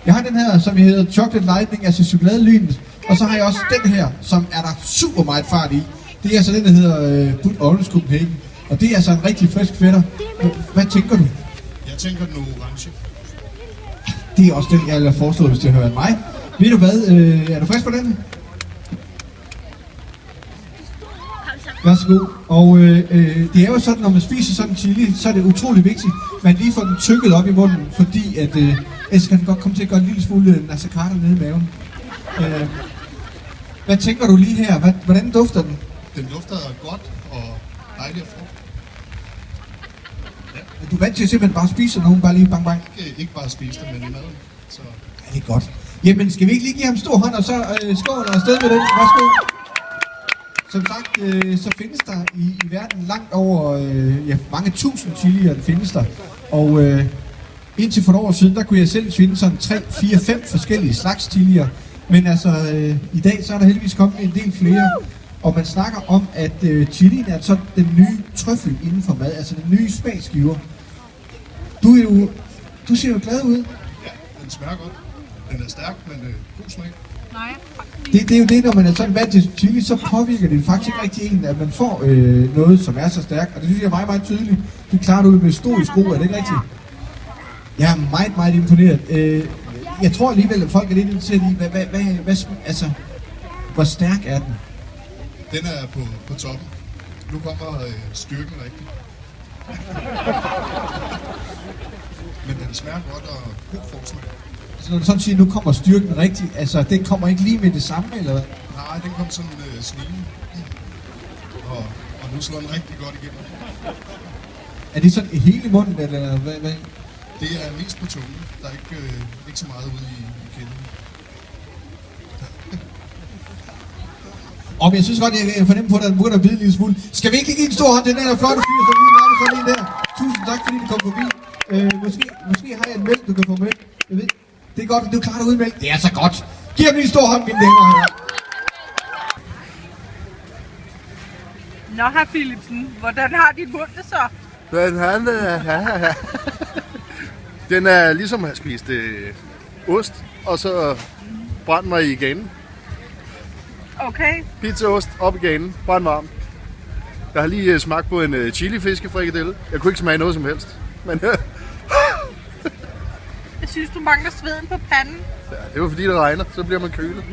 Jeg har den her, som hedder Chocolate Lightning, altså chokoladelynet. Og så har jeg også den her, som er der super meget fart i. Det er altså den, der hedder Bud Orange Copenhagen. Og det er altså en rigtig frisk fætter. Hvad tænker du? Jeg tænker den orange. Det er også den, jeg vil foreslå, hvis det hører mig. Ved du hvad? Er du frisk på den? Værsgo. Og det er jo sådan, når man spiser sådan en chili, så er det utrolig vigtigt, at man lige får den tykket op i munden, fordi at ellers kan den godt komme til at gøre en lille smule nasakata nede i maven. Hvad tænker du lige her? Hvordan dufter den? Den dufter godt og dejligt at få. Ja. Er du vant til at simpelthen bare spise nogen, bare lige bang bang? Ikke bare spise det, men i maden. Så. Ja, det er godt. Jamen, skal vi ikke lige give ham en stor hånd, og så skål og afsted med den? Værsgo. Som sagt, så findes der i verden langt over mange tusind chilier, der findes der. Og indtil for et år siden, der kunne jeg selv finde sådan 3, 4, 5 forskellige slags chilier. Men altså, i dag så er der heldigvis kommet en del flere. Og man snakker om, at chilien er sådan den nye trøffel inden for mad, altså den nye smagsgiver. Du ser jo glad ud. Ja, den smager godt. Den er stærk, men god smag. Nej. Det er jo det, når man er sådan vant til chili, så påvirker det faktisk ikke rigtig en, at man får noget, som er så stærkt. Og det synes jeg er meget, meget tydeligt. Det klarer du med stor ro, er det ikke rigtigt? Jeg er meget, meget imponeret. Jeg tror alligevel, at folk er lidt interesseret i, altså, hvor stærk er den? Den er på toppen. Nu kommer styrken rigtigt. Men den smager godt og god forsmag. Så når du sådan siger, nu kommer styrken rigtigt, altså den kommer ikke lige med det samme, eller hvad? Nej, den kom sådan snigende. Og nu slår den rigtig godt igennem. Er det sådan hele munden, eller hvad? Det er mest på tungen. Der er ikke så meget ude i kæden. Og jeg synes godt, jeg kan fornemme på, at den begynder at bide en lille smule. Skal vi ikke give en stor hånd til den her flotte fyr, som lige lavede sådan en der? Tusind tak, fordi du kom forbi. Måske har jeg en mælk, du kan få med. Jeg ved. Det er godt, at du klarer dig uden mælk. Det er så godt. Giv ham lige en stor hånd, mine damer og herrer. Nå, hr. Philipsen, hvordan har din hund det så? Den er ligesom at have spist ost, og så brændt mig i ganen. Okay. Pizzaost op i ganen, brandvarm. Jeg har lige smagt på en chili fiskefrikadelle. Jeg kunne ikke smage noget som helst. Men Jeg synes, du mangler sveden på panden. ja, det var fordi det regner, så bliver man kølet.